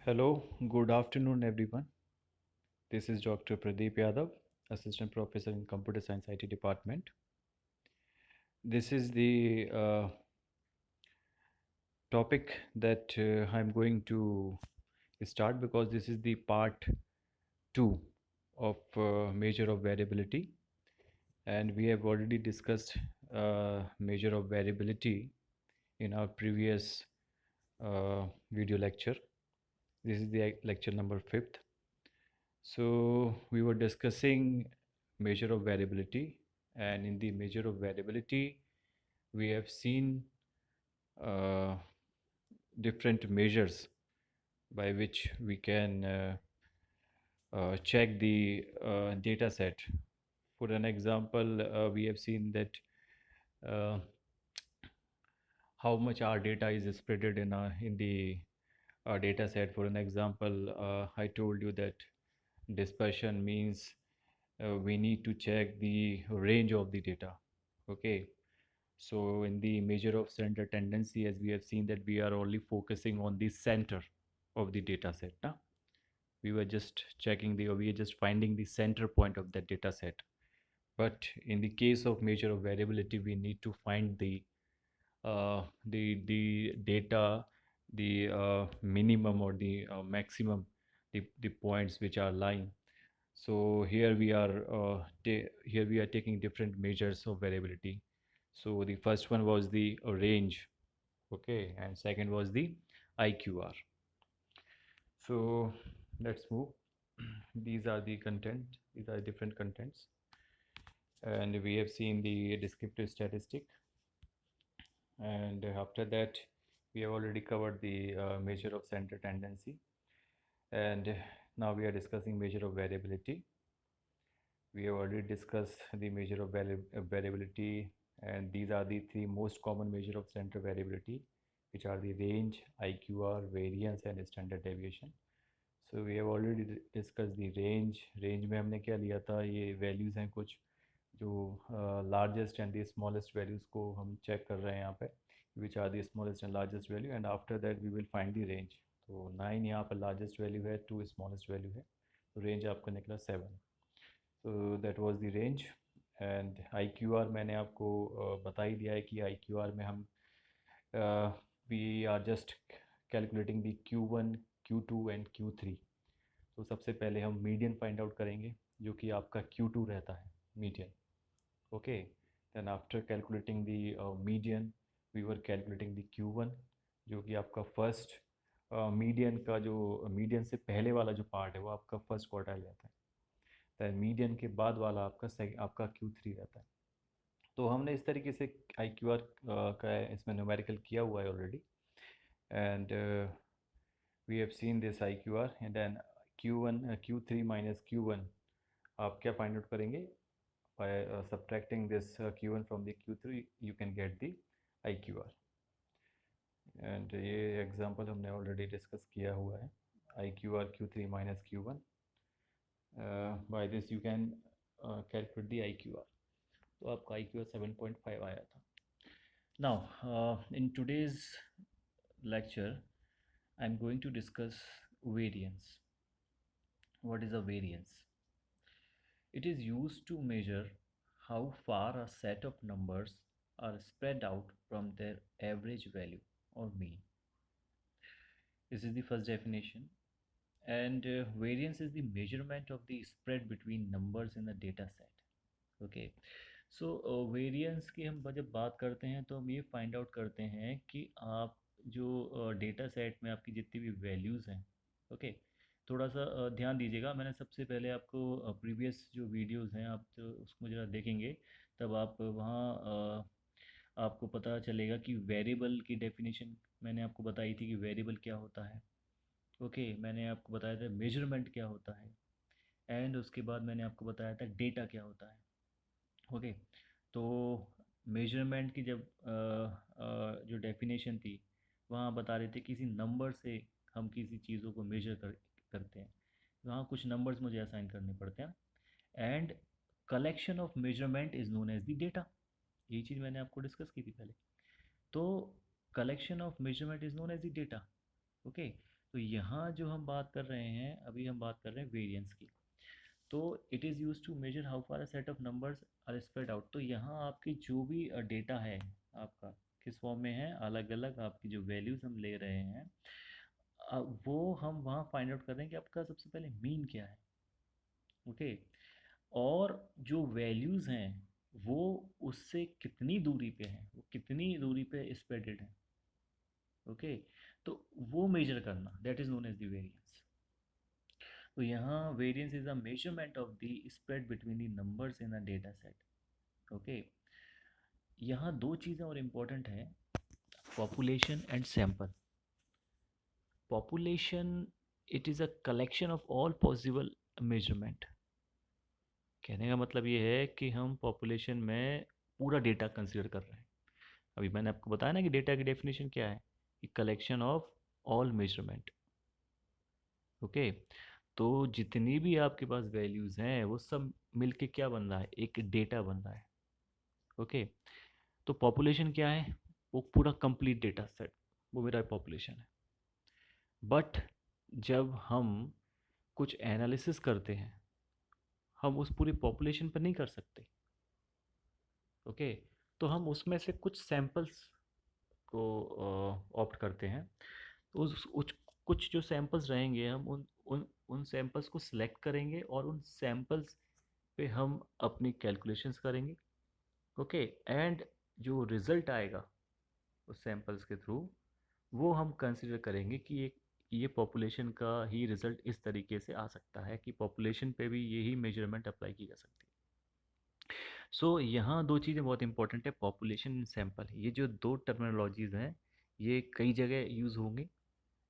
Hello, good afternoon, everyone. This is Dr. Pradeep Yadav, Assistant Professor in Computer Science IT Department. This is the topic that I'm going to start because this is the part 2 of measure of variability, and we have already discussed measure of variability in our previous video lecture. This is the lecture number 5th. So we were discussing measure of variability, and in the measure of variability, we have seen uh, different measures by which we can check the data set. For an example, we have seen that uh, how much our data is spreaded in the data set. For an example, I told you that dispersion means we need to check the range of the data. Okay, so in the measure of center tendency, as we have seen that we are only focusing on the center of the data set. Na? We are just finding the center point of that data set. But in the case of measure of variability, we need to find the data, the minimum or the maximum, the points which are lying. So here we are taking different measures of variability. So the first one was the range, okay, and second was the IQR. So let's move. These are the content. These are different contents, and we have seen the descriptive statistic. And after that, we have already covered the measure of center tendency, and now we are discussing measure of variability. We have already discussed the measure of variability, and these are the three most common measure of center variability, which are the range, IQR, variance, and standard deviation. So we have already discussed the range. Range में हमने क्या लिया था, ये values हैं कुछ जो largest and the smallest values को हम चेक कर रहे हैं यहाँ पे, which are the smallest and largest value, and after that we will find the range. तो 9 यहाँ पर लार्जेस्ट वैल्यू है, 2 स्मॉलेस्ट वैल्यू है, तो रेंज आपका निकला 7. So that was the range. And I Q are मैंने आपको बता ही दिया है कि आई क्यू आर में हम we are just calculating the Q one, Q two and Q three. तो सबसे पहले हम मीडियन फाइंड आउट करेंगे, जो कि आपका क्यू टू रहता है, median. Okay, then after calculating the median we were calculating the Q one, जो कि आपका फर्स्ट मीडियन का जो मीडियन से पहले वाला जो पार्ट है वो आपका फर्स्ट क्वार्टाइल रहता है. दैन मीडियन के बाद वाला आपका क्यू थ्री रहता है. तो हमने इस तरीके से आई क्यू आर का इसमें न्यूमेरिकल किया हुआ है already, and we have seen this I Q R. And then Q one, Q three minus Q one, आप क्या फाइंड आउट करेंगे? By subtracting this Q one from the Q three you can get the I Q R. And ये example हमने already discuss किया हुआ है, I Q R Q three minus Q one. By this you can calculate the I Q R. तो आपका आई Q are 7.5 आया था. Now in today's lecture I'm going to discuss variance. What is a variance? It is used to measure how far a set of numbers are spread out from their average value or mean. This is the first definition. And variance is the measurement of the spread between numbers in a data set. Okay. So variance की हम जब बात करते हैं तो हम ये find out करते हैं कि आप जो डेटा सेट में आपकी जितनी भी वैल्यूज़ हैं, ओके, थोड़ा सा ध्यान दीजिएगा. मैंने सबसे पहले आपको प्रीवियस जो वीडियोस हैं आप तो उसको जरा देखेंगे, तब आप वहाँ आपको पता चलेगा कि वेरिएबल की डेफिनेशन मैंने आपको बताई थी कि वेरिएबल क्या होता है. ओके, मैंने आपको बताया था मेजरमेंट क्या होता है, एंड उसके बाद मैंने आपको बताया था डेटा क्या होता है. ओके, तो मेजरमेंट की जब जो डेफिनेशन थी वहाँ बता रहे थे किसी नंबर से हम किसी चीज़ों को करते हैं. वहाँ कुछ नंबर्स मुझे असाइन करने पड़ते हैं, and collection of measurement is known as the data. यही चीज़ मैंने आपको डिस्कस की थी पहले. तो collection of measurement is known as the data. Okay, तो यहाँ जो हम बात कर रहे हैं, अभी हम बात कर रहे हैं वेरिएंस की। तो it is use to measure how far a set of numbers are spread out. तो यहाँ आपकी जो भी डेटा है आपका, किस फॉर्म में है, अलग अलग आपकी जो वैल्यूज़ हम ले रहे हैं, वो हम वहाँ फाइंड आउट कर रहे हैं कि आपका सबसे पहले मीन क्या है। ओके। और जो वैल्यूज़ हैं वो उससे कितनी दूरी पे हैं, वो कितनी दूरी पे स्प्रेडेड है। ओके। तो वो मेजर करना, that is known as the variance. तो यहाँ variance is a measurement of the spread between the numbers in a data set. Okay. यहाँ दो चीज़ें और इम्पोर्टेंट हैं, population and sample. Population, it is a collection of all possible measurement. कहने का मतलब ये है कि हम पॉपुलेशन में पूरा डेटा कंसिडर कर रहे हैं। अभी मैंने आपको बताया ना कि डेटा की डेफिनेशन क्या है, कि collection of all measurement. Okay. तो जितनी भी आपके पास वैल्यूज़ हैं वो सब मिलके क्या बन रहा है, एक डेटा बन रहा है। ओके। तो पॉपुलेशन क्या है, वो पूरा कंप्लीट डेटा सेट, वो मेरा पॉपुलेशन है। बट जब हम कुछ एनालिसिस करते हैं, हम उस पूरी पॉपुलेशन पर नहीं कर सकते। ओके। तो हम उसमें से कुछ सैंपल्स को ऑप्ट करते हैं। तो कुछ जो सैंपल्स रहेंगे, हम उन सैंपल्स को सिलेक्ट करेंगे और उन सैंपल्स पे हम अपनी कैलकुलेशंस करेंगे। ओके। एंड जो रिज़ल्ट आएगा उस सैंपल्स के थ्रू, वो हम कंसिडर करेंगे कि ये पॉपुलेशन का ही रिज़ल्ट इस तरीके से आ सकता है कि पॉपुलेशन पे भी यही मेजरमेंट अप्लाई की जा सकती है। सो यहाँ दो चीज़ें बहुत इंपॉर्टेंट है, पॉपुलेशन एंड सैंपल। ये जो दो टर्मिनोलॉजीज़ हैं, ये कई जगह यूज़ होंगे।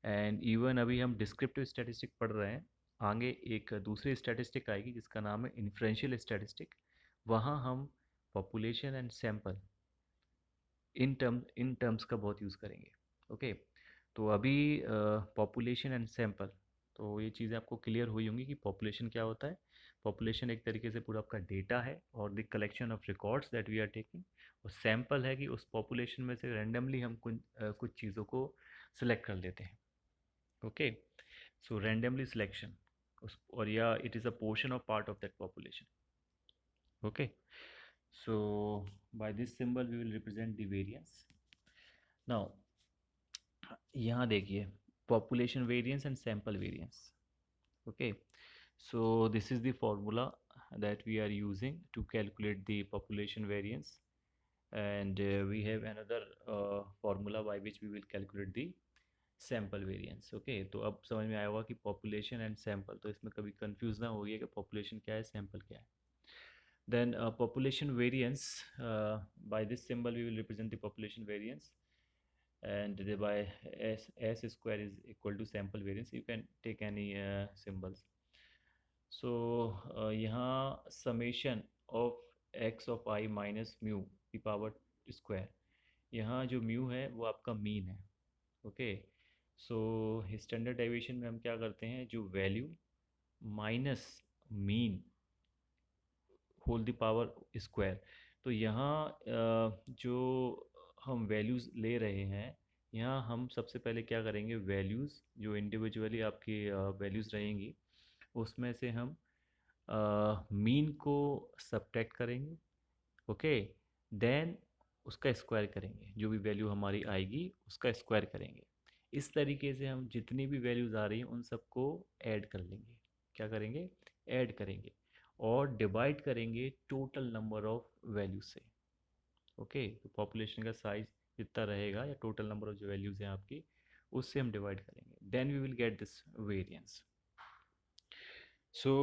एंड इवन अभी हम डिस्क्रिप्टिव स्टैटिस्टिक पढ़ रहे हैं, आगे एक दूसरी स्टैटिस्टिक आएगी जिसका नाम है इन्फ्रेंशियल स्टैटिस्टिक। वहाँ हम population and sample in terms का बहुत यूज़ करेंगे। ओके। तो अभी पॉपुलेशन एंड सैंपल, तो ये चीज़ें आपको क्लियर हुई होंगी कि पॉपुलेशन क्या होता है। पॉपुलेशन एक तरीके से पूरा आपका डेटा है और the collection of records that we are taking. और सैंपल है कि उस पॉपुलेशन में से रैंडमली हम कुछ चीज़ों को सिलेक्ट कर लेते हैं। ओके। सो रैंडमली सिलेक्शन उस, और या it is a portion of part of that population. Okay. So by this symbol we will represent the variance. Now यहाँ देखिए, population variance and sample variance. Okay. So this is the formula that we are using to calculate the population variance, and we have another formula by which we will calculate the sample variance. Okay, तो अब समझ में आया होगा कि population and sample, तो इसमें कभी confuse ना होइए कि population क्या है, sample क्या है। Then population variance, by this symbol we will represent the population variance, and thereby s square is equal to sample variance. You can take any symbols. सो यहाँ summation of x of I minus mu की power square, यहाँ जो mu है वो आपका mean है। Okay. So standard deviation में हम क्या करते हैं, जो value minus mean whole the power square. तो यहाँ जो हम वैल्यूज़ ले रहे हैं, यहाँ हम सबसे पहले क्या करेंगे, वैल्यूज़ जो इंडिविजुअली आपकी वैल्यूज़ रहेंगी उसमें से हम मीन को सब्ट्रैक्ट करेंगे। ओके। देन उसका स्क्वायर करेंगे, जो भी वैल्यू हमारी आएगी उसका स्क्वायर करेंगे। इस तरीके से हम जितनी भी वैल्यूज़ आ रही हैं उन सबको ऐड कर लेंगे। क्या करेंगे, ऐड करेंगे और डिवाइड करेंगे टोटल नंबर ऑफ वैल्यू से। ओके। तो पॉपुलेशन का साइज जितना रहेगा या टोटल नंबर ऑफ जो वैल्यूज़ हैं आपकी, उससे हम डिवाइड करेंगे, then we will get this variance. So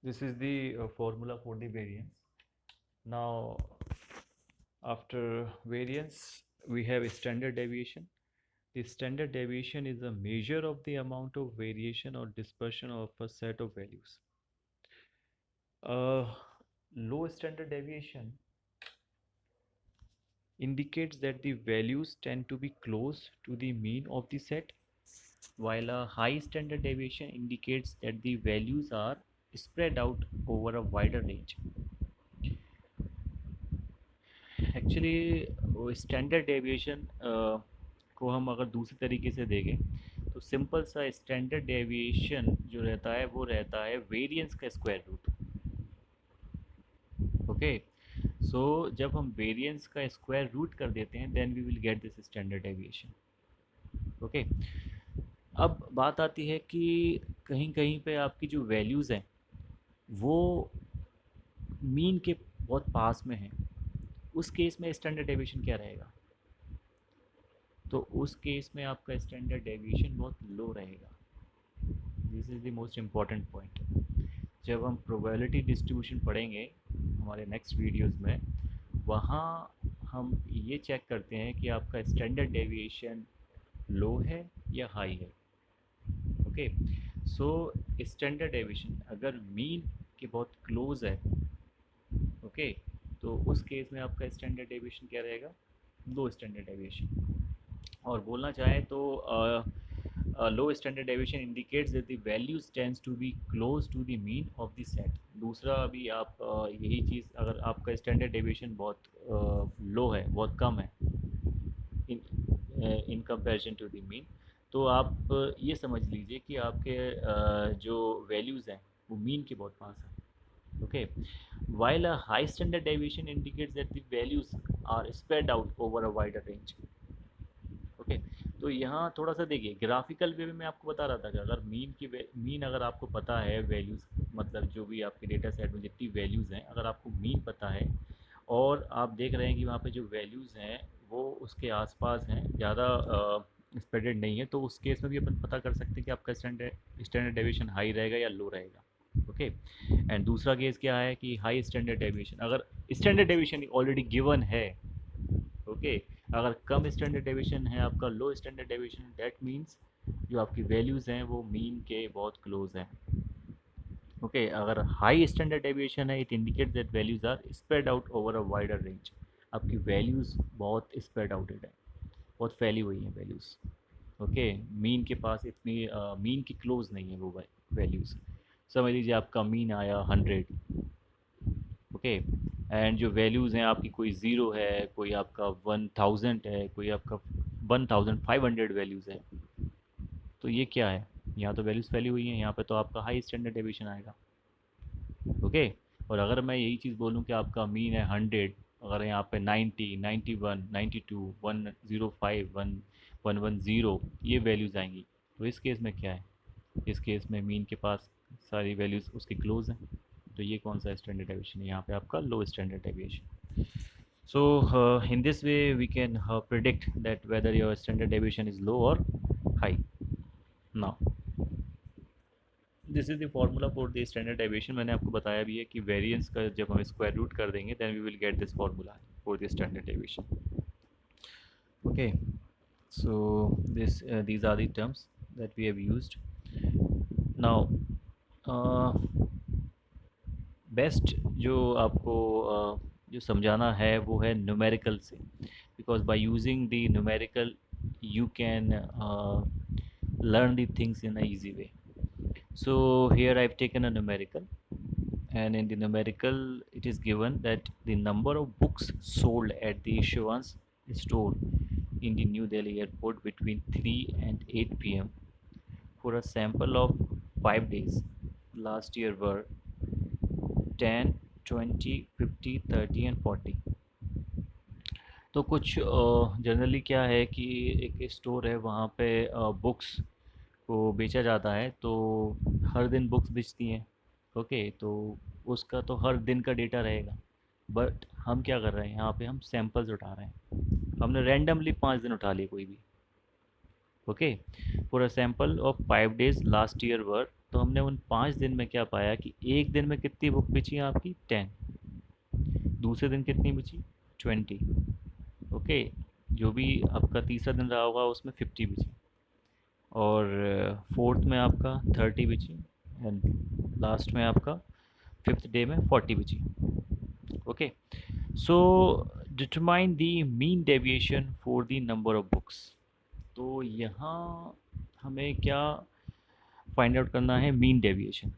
this is the formula for the variance. Now after variance we have standard deviation. The standard deviation is a measure of the amount of variation or dispersion of a set of values. Low standard deviation indicates that the values tend to be close to the mean of the set, while a high standard deviation indicates that the values are spread out over a wider range. Actually वो standard deviation को हम अगर दूसरे तरीके से देखें तो simple सा स्टैंडर्ड डेविएशन जो रहता है वो रहता है वेरिएंस का स्क्वायर रूट। ओके, सो जब हम वेरिएंस का स्क्वायर रूट कर देते हैं then we will get this standard deviation. Okay, अब बात आती है कि कहीं कहीं पे आपकी जो वैल्यूज़ हैं वो मीन के बहुत पास में हैं, उस केस में स्टैंडर्ड डेविएशन क्या रहेगा? तो उस केस में आपका स्टैंडर्ड डेविएशन बहुत लो रहेगा। This is the most important point. जब हम प्रोबेबिलिटी डिस्ट्रीब्यूशन पढ़ेंगे हमारे नेक्स्ट वीडियोस में, वहाँ हम ये चेक करते हैं कि आपका स्टैंडर्ड डेविएशन लो है या हाई है। ओके, सो स्टैंडर्ड डेविएशन अगर मीन के बहुत क्लोज है, ओके, तो उस केस में आपका स्टैंडर्ड डेविएशन क्या रहेगा? Low standard deviation. और बोलना चाहें तो low standard deviation indicates that the values tends to be close to the mean of the set. दूसरा अभी आप यही चीज़, अगर आपका स्टैंडर्ड डेविएशन बहुत लो है, बहुत कम है in comparison to the mean, तो आप ये समझ लीजिए कि आपके जो वैल्यूज़ हैं वो मीन के बहुत पास हैं। Okay, while a high standard deviation indicates that the values are spread out over a wider range. Okay, तो यहाँ थोड़ा सा देखिए ग्राफिकल वे में मैं आपको बता रहा था कि अगर मीन अगर आपको पता है वैल्यूज़, मतलब जो भी आपके डेटा सेट में जितनी वैल्यूज़ हैं अगर आपको मीन पता है और आप देख रहे हैं कि वहाँ पे जो वैल्यूज़ हैं वो उसके आसपास हैं, ज़्यादा स्प्रेडेड नहीं है, तो उस केस में भी अपन पता कर सकते हैं कि आपका स्टैंडर्ड डेविएशन हाई रहेगा या लो रहेगा। ओके, एंड दूसरा केस क्या है कि हाई स्टैंडर्ड डेविएशन, अगर स्टैंडर्ड डेविएशन ऑलरेडी गिवन है, ओके, अगर कम स्टैंडर्ड डेविएशन है आपका, low standard deviation, that means जो आपकी वैल्यूज़ हैं वो मीन के बहुत क्लोज हैं। ओके, अगर हाई स्टैंडर्ड डेविएशन है it indicate that values are spread out over a wider range. आपकी वैल्यूज़ बहुत स्प्रेड आउटेड है, बहुत फैली हुई हैं वैल्यूज़। ओके, मीन के पास इतनी मीन की क्लोज नहीं है वो वैल्यूज़। समझ लीजिए आपका मीन आया 100, ओके, एंड जो वैल्यूज़ हैं आपकी कोई ज़ीरो है, कोई आपका 1000 है, कोई आपका 1500 वैल्यूज़ है, तो ये क्या है? यहाँ तो वैल्यूज़ फैली हुई हैं, यहाँ पे तो आपका हाई स्टैंडर्ड डेविएशन आएगा। ओके, और अगर मैं यही चीज़ बोलूँ कि आपका मीन है 100, अगर यहाँ पे 90, 91, 92, 105, 110 ये वैल्यूज़ आएंगी, तो इस केस में क्या है? इस केस में मीन के पास सारी वैल्यूज़ उसके क्लोज हैं, तो ये कौन सा स्टैंडर्ड डेविएशन है? यहाँ पे आपका low standard deviation. So in this way we can predict that whether your standard deviation is low or high. Now this is the formula for the standard deviation। मैंने आपको बताया भी है कि वेरिएंस का जब हम स्क्वायर रूट कर देंगे then we will get this formula for the standard deviation। Okay, so these are the terms that we have used now। Best जो आपको जो समझाना है वो है न्यूमेरिकल से, because by using the numerical you can learn the things in a easy way। So here I've taken a numerical, and in the numerical it is given that the number of books sold at the issuance store in the New Delhi airport between 3 and 8 p.m. for a sample of 5 days last year were 10, 20, 50, 30 and 40। तो कुछ generally क्या है कि एक store है वहाँ पे books को बेचा जाता है, तो हर दिन बुक्स बेचती हैं। ओके, तो उसका तो हर दिन का डेटा रहेगा, बट हम क्या कर रहे हैं यहाँ पे, हम सैंपल्स उठा रहे हैं। हमने रैंडमली 5 दिन उठा लिए कोई भी। Okay, for a sample of 5 days last year work, तो हमने उन 5 दिन में क्या पाया कि एक दिन में कितनी बुक बेची आपकी 10, दूसरे दिन कितनी बची 20। ओके, जो भी आपका तीसरा दिन रहा होगा उसमें 50 बची, और फोर्थ में आपका 30 बची, एंड लास्ट में आपका फिफ्थ डे में 40 बची। Okay, so determine the mean deviation for the number of books. तो यहाँ हमें क्या फाइंड आउट करना है? Mean deviation.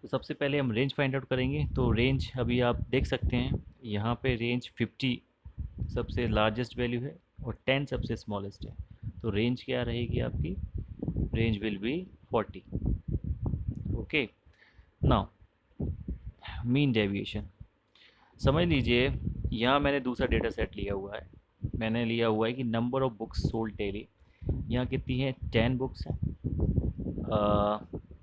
तो सबसे पहले हम रेंज फाइंड आउट करेंगे। तो रेंज अभी आप देख सकते हैं यहाँ पे रेंज 50 सबसे लार्जेस्ट वैल्यू है, और 10 सबसे स्मॉलेस्ट है। तो रेंज क्या रहेगी आपकी? Range will be 40। Okay, now mean deviation. समझ लीजिए, यहाँ मैंने दूसरा डेटा सेट लिया हुआ है। मैंने लिया हुआ है कि number of books sold daily, यहाँ कितनी है? 10 बुक्स हैं।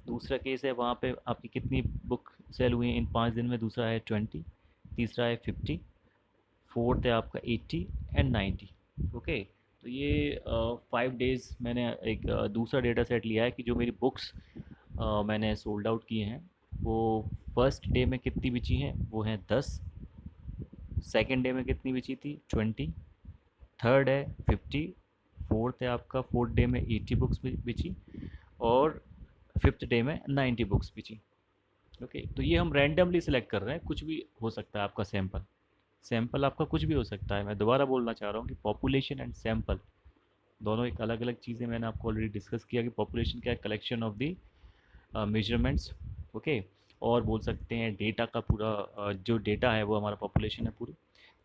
दूसरा केस है, वहाँ पे आपकी कितनी बुक सेल हुई हैं इन 5 दिन में? दूसरा है 20, तीसरा है 50, फोर्थ है आपका 80 एंड 90। ओके, तो ये 5 डेज़ मैंने एक दूसरा डेटा सेट लिया है कि जो मेरी बुक्स मैंने सोल्ड आउट किए हैं, वो फर्स्ट डे में कितनी बिची हैं? वो हैं 10। सेकेंड डे में कितनी बिची थी? 20। थर्ड है 50। फोर्थ है आपका, फोर्थ डे में 80 बुक्स बिची। और फिफ्थ डे में 90 बुक्स बिची। ओके, तो ये हम रैंडमली सिलेक्ट कर रहे हैं, कुछ भी हो सकता है आपका सैंपल। सैंपल आपका कुछ भी हो सकता है। मैं दोबारा बोलना चाह रहा हूँ कि पॉपुलेशन एंड सैंपल दोनों एक अलग अलग चीज़ें। मैंने आपको ऑलरेडी डिस्कस किया कि पॉपुलेशन क्या है? Collection of the measurements. Okay, और बोल सकते हैं डेटा का पूरा जो डेटा है वो हमारा पॉपुलेशन है पूरी।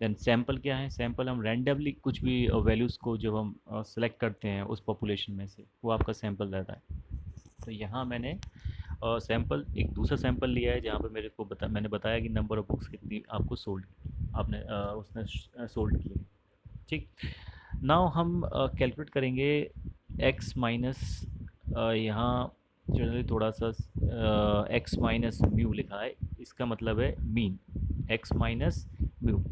देन सैंपल क्या है? सैंपल हम रैंडमली कुछ भी वैल्यूज़ को जब हम सेलेक्ट करते हैं उस पॉपुलेशन में से, वो आपका सैंपल रहता है। तो यहाँ मैंने सैंपल, एक दूसरा सैंपल लिया है जहाँ पे मेरे को मैंने बताया कि नंबर ऑफ बुक्स कितनी आपको सोल्ड, आपने उसने सोल्ड की है। ठीक, नाउ हम कैलकुलेट करेंगे एक्स माइनस, यहाँ जनरली थोड़ा सा एक्स माइनस म्यू लिखा है, इसका मतलब है मीन। एक्स माइनस म्यू,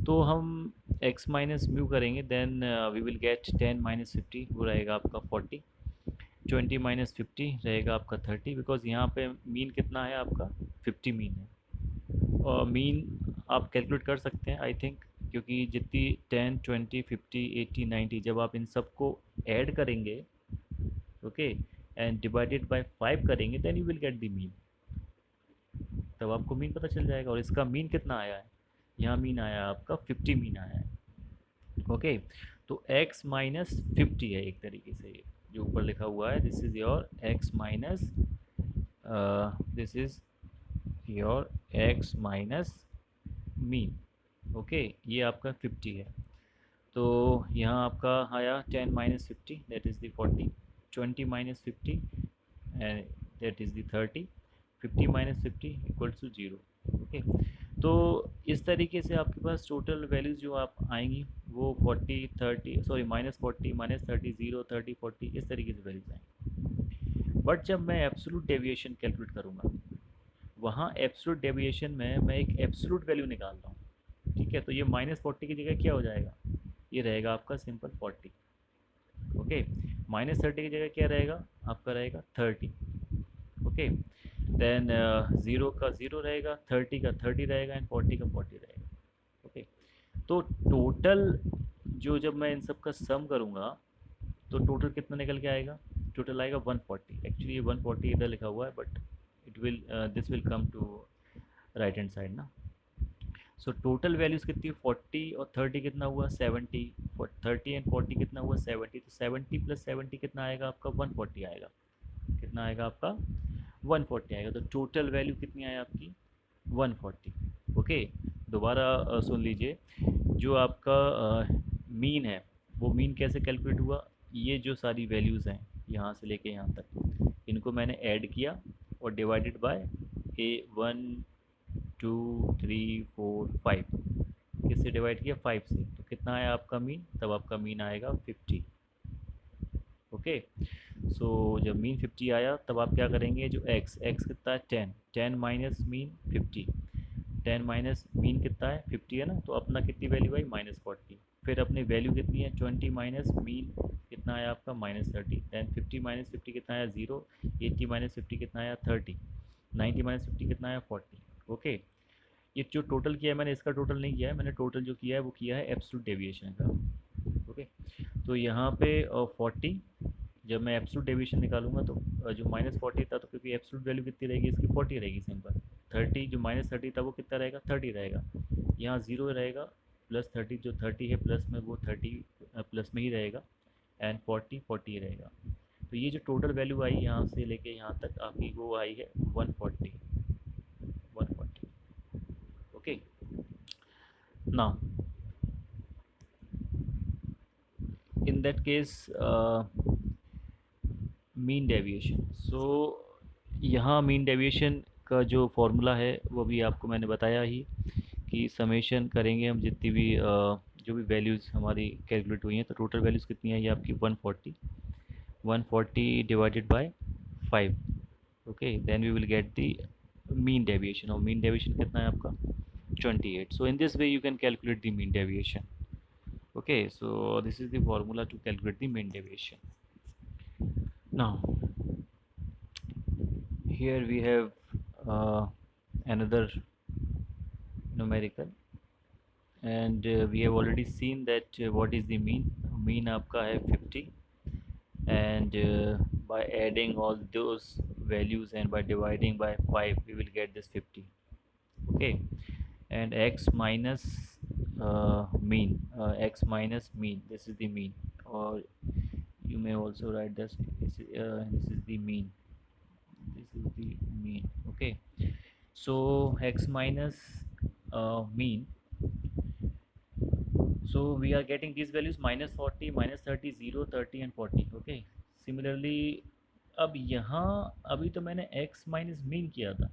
तो हम एक्स माइनस म्यू करेंगे, then we will get 10 minus 50, वो रहेगा आपका 40। 20 माइनस 50 रहेगा आपका 30, बिकॉज यहाँ पे मीन कितना है आपका? 50 मीन है। और मीन आप कैलकुलेट कर सकते हैं आई थिंक, क्योंकि जितनी 10 20 50 80 90 जब आप इन सबको ऐड करेंगे, ओके, एंड डिवाइडेड बाय 5 करेंगे, then you will get the mean. तब आपको मीन पता चल जाएगा। और इसका मीन कितना आया है? यहाँ मीन आया है आपका 50 मीन आया है। ओके, तो x माइनस 50 है एक तरीके से, ये जो ऊपर लिखा हुआ है, this is your x minus, this is your x minus mean. Okay, ये आपका 50 है। तो यहाँ आपका आया 10 minus 50, that is the 40। 20 minus 50 and that is the 30। 50 minus 50 equals to 0। Okay, तो इस तरीके से आपके पास टोटल वैल्यूज़ जो आप आएंगी वो 40 30, सॉरी माइनस 40 माइनस 30 0 30 40, इस तरीके से वैल्यूज़ आएंगी। बट जब मैं एब्सोलूट डेविएशन कैलकुलेट करूँगा, वहाँ एब्सोलूट डेविएशन में मैं एक एब्सोलूट वैल्यू निकाल रहा हूँ। ठीक है, तो ये माइनस 40 की जगह क्या हो जाएगा? ये रहेगा आपका सिंपल 40। ओके, माइनस 30 की जगह क्या रहेगा? आपका रहेगा 30। ओके, देन 0 का 0 रहेगा, 30 का 30 रहेगा एंड 40 का 40 रहेगा। ओके, तो टोटल जो, जब मैं इन सब का सम करूँगा तो टोटल कितना निकल के आएगा? टोटल आएगा 140। एक्चुअली ये 140 इधर लिखा हुआ है, but it will, this will come to right hand side ना। सो टोटल वैल्यूज़ कितनी? 40 और 30 कितना हुआ? 70। 30 एंड 40 कितना हुआ? 70। तो 70 प्लस 70 कितना आएगा आपका? 140 आएगा। कितना आएगा आपका? 140 आएगा। तो टोटल वैल्यू कितनी आए आपकी? 140। ओके, दोबारा सुन लीजिए, जो आपका मीन है, वो मीन कैसे कैलकुलेट हुआ? ये जो सारी वैल्यूज़ हैं यहाँ से लेके यहाँ तक, इनको मैंने ऐड किया और डिवाइडेड बाय ए 1 2 3 4 5, किससे डिवाइड किया? 5 से। तो कितना आया आपका मीन? तब आपका मीन आएगा 50। ओके, सो जब मीन 50 आया तब आप क्या करेंगे? जो एक्स एक्स कितना है? 10। 10 माइनस मीन 50। 10 माइनस मीन कितना है? 50 है ना, तो अपना कितनी वैल्यू आई? माइनस 40। फिर अपनी वैल्यू कितनी है? 20 माइनस मीन कितना आया आपका? माइनस 30। दैन 50 माइनस 50 कितना आया? 0। 80 माइनस 50 कितना आया? 30। 90 माइनस 50 कितना आया? 40। ओके, ये जो टोटल किया है मैंने, इसका टोटल नहीं किया है मैंने, टोटल जो किया है वो किया है एब्सोल्यूट डेविएशन का। ओके, तो यहाँ पे 40, जब मैं एब्सोल्यूट डेविएशन निकालूंगा तो जो माइनस 40 था, तो क्योंकि एब्सोल्यूट वैल्यू कितनी रहेगी इसकी? 40 रहेगी सिंपल। 30, जो माइनस 30 था वो कितना रहेगा? 30 रहेगा। यहाँ 0 रहेगा, प्लस 30, जो 30 है प्लस में, वो 30 प्लस में ही रहेगा, एंड 40 40 ही रहेगा। तो ये जो टोटल वैल्यू आई यहाँ से लेके यहाँ तक आपकी, वो आई है 140। 140। Okay, now in that case mean deviation. So यहाँ मीन डेविएशन का जो फॉर्मूला है वो भी आपको मैंने बताया ही कि समेशन करेंगे हम जितनी भी जो भी वैल्यूज़ हमारी कैलकुलेट हुई हैं, तो टोटल वैल्यूज़ कितनी है ये आपकी 140, 140 divided by 5। Okay, then we will get the mean deviation, और मीन डेविएशन कितना है आपका 28। So in this way you can calculate the mean deviation. Okay, so this is the formula to calculate the mean deviation. Now here we have another numerical, and we have already seen that what is the mean आपका है 50, and by adding all those values and by dividing by 5 we will get this 50. Okay, and x minus x minus mean, this is the mean, or you may also write this is the mean, this is the mean. Okay, so x minus mean, so we are getting these values minus 40, minus 30, 0, 30 and 40. Okay, similarly अब यहाँ अभी तो मैंने x minus mean किया था,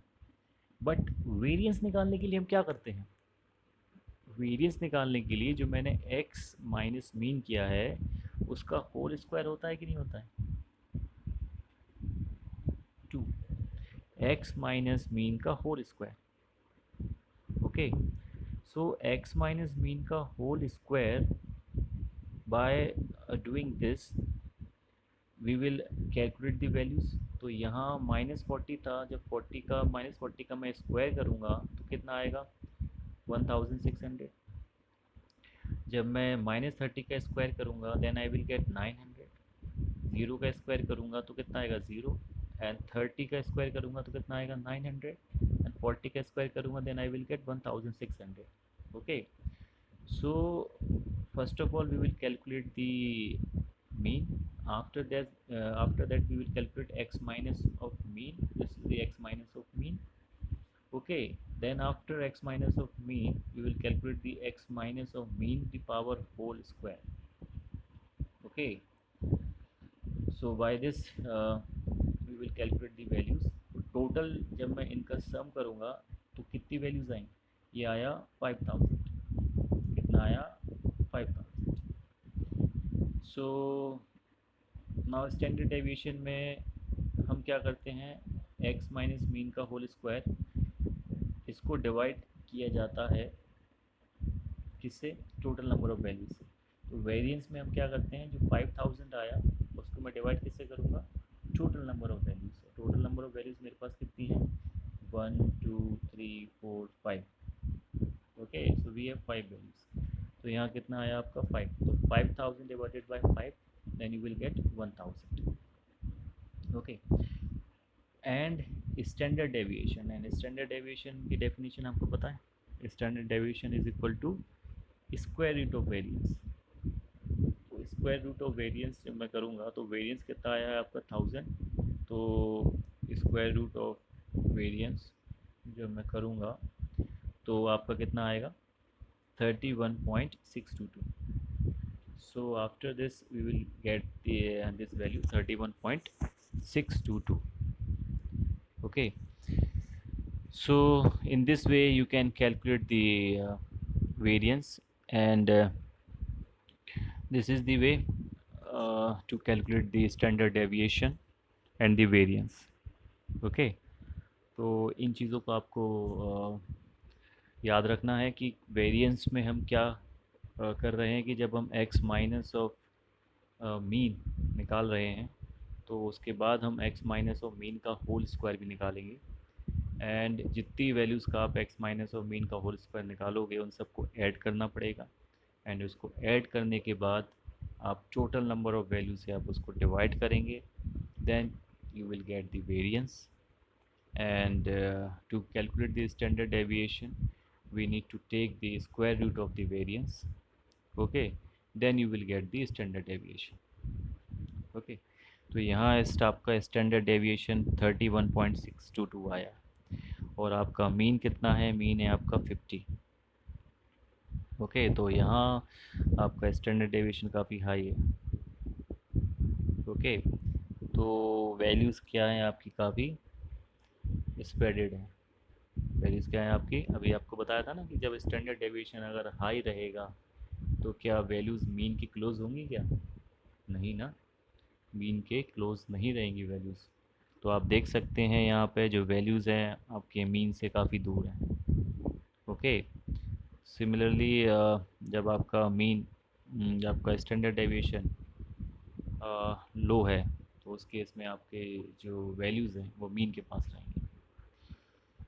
but variance निकालने के लिए हम क्या करते हैं, वेरिएंस निकालने के लिए जो मैंने x माइनस मीन किया है उसका होल स्क्वायर होता है कि नहीं होता है, 2 x माइनस मीन का whole square. Okay, so x minus mean का whole square, by doing this we will calculate the values. तो यहाँ -40 था, जब 40 का -40 का मैं स्क्वायर करूँगा तो कितना आएगा 1600। जब मैं -30 का स्क्वायर करूँगा देन आई विल गेट 900। 0 का स्क्वायर करूँगा तो कितना आएगा 0, एंड 30 का स्क्वायर करूँगा तो कितना आएगा 900, एंड 40 का स्क्वायर करूँगा then I will get 1600। Okay, so first of all we will calculate the mean. After that we will calculate x minus of mean, this is the x minus of mean. Okay, then after x minus of mean we will calculate the x minus of mean the power whole square. Okay, so by this we will calculate the values. तो total जब मैं इनका सम करूँगा तो कितनी values आएंगी, ये आया 5000, कितना आया 5000। सो नाउ स्टैंडर्ड डेविएशन में हम क्या करते हैं, x माइनस मीन का होल स्क्वायर, इसको डिवाइड किया जाता है किससे, टोटल नंबर ऑफ वैल्यूज से। तो वेरिएंस में हम क्या करते हैं, जो 5000 आया उसको मैं डिवाइड किससे करूँगा, टोटल नंबर ऑफ वैल्यूज से। टोटल नंबर ऑफ वैल्यूज मेरे पास कितनी है 1 2 3 4 5। Okay, so we have 5 values, तो यहाँ कितना आया आपका 5, तो 5000 divided by 5 then you will get 1000। Okay, and standard deviation, and standard deviation की डेफिनेशन आपको पता है, standard deviation is equal to square root of variance. तो स्क्वायर रूट ऑफ वेरिएंस जब मैं करूँगा तो वेरिएंस कितना आया है आपका 1000, तो स्क्वायर रूट ऑफ वेरिएंस जब मैं करूँगा तो आपका कितना आएगा 31.622। so after this we will get this value 31.622। okay, so in this way you can calculate the variance, and this is the way to calculate the standard deviation and the variance। okay, तो इन चीज़ों को आपको याद रखना है कि variance में हम क्या कर रहे हैं कि जब हम x माइनस ऑफ मीन निकाल रहे हैं तो उसके बाद हम x माइनस ऑफ मीन का होल स्क्वायर भी निकालेंगे, एंड जितनी वैल्यूज़ का आप x माइनस ऑफ मीन का होल स्क्वायर निकालोगे उन सबको ऐड करना पड़ेगा, एंड उसको ऐड करने के बाद आप टोटल नंबर ऑफ वैल्यू से आप उसको डिवाइड करेंगे, then you will get the variance, and to calculate the standard deviation we need to take the square root of the variance। okay, then you will get the standard deviation। okay, तो यहाँ इस आपका standard deviation 31.622 आया, और आपका mean कितना है, mean है आपका 50। ओके, तो यहाँ आपका स्टैंडर्ड डेविएशन काफ़ी हाई है। ओके, तो वैल्यूज़ क्या है आपकी, काफ़ी स्प्रेडेड है। वैल्यूज़ क्या है आपकी, अभी आपको बताया था ना कि जब स्टैंडर्ड डेविएशन अगर हाई रहेगा तो क्या वैल्यूज़ मीन की क्लोज होंगी क्या? नहीं ना, मीन के क्लोज नहीं रहेंगी वैल्यूज़। तो आप देख सकते हैं यहाँ पे जो वैल्यूज़ हैं आपके मीन से काफ़ी दूर हैं। ओके, सिमिलरली जब आपका मीन, जब आपका स्टैंडर्ड डेविएशन लो है तो उस केस में आपके जो वैल्यूज़ हैं वो मीन के पास रहेंगे।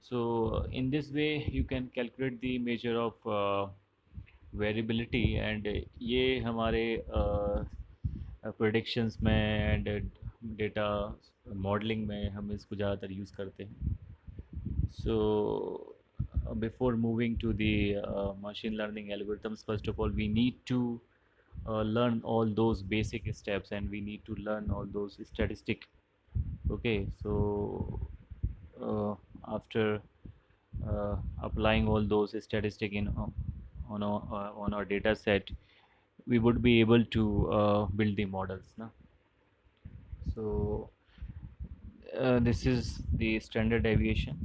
So in this way you can calculate the measure of variability, and ये हमारे प्रोडिक्शंस में एंड डेटा मॉडलिंग में हम इसको ज़्यादातर यूज़ करते हैं। So, before moving to the machine learning algorithms, first of all, we need to learn all those basic steps, and we need to learn all those statistic. Okay, so uh, after applying all those statistic in on our data set, we would be able to build the models. Na? So this is the standard deviation.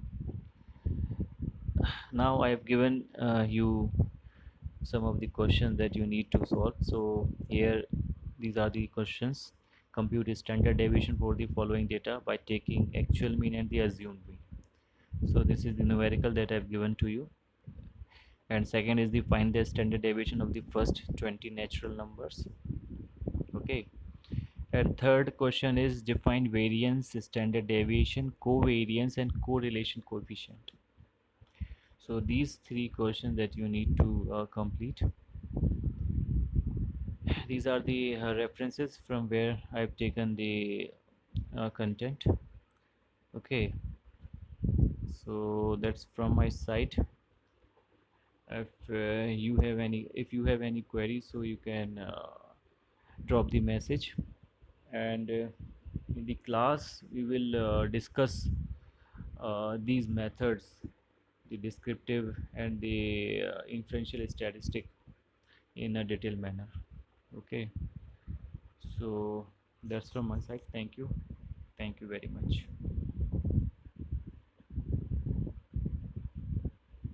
Now I have given you some of the questions that you need to solve. So here, these are the questions. Compute a standard deviation for the following data by taking actual mean and the assumed mean. So this is the numerical that I've given to you. And second is the find the standard deviation of the first 20 natural numbers. Okay. And third question is define variance, standard deviation, covariance, and correlation coefficient. So these three questions that you need to complete. These are the references from where I've taken the content. Okay, so that's from my site. If you have any queries, so you can drop the message. And in the class we will discuss these methods, the descriptive and the inferential statistic, in a detailed manner. Okay, so that's from my side. Thank you very much.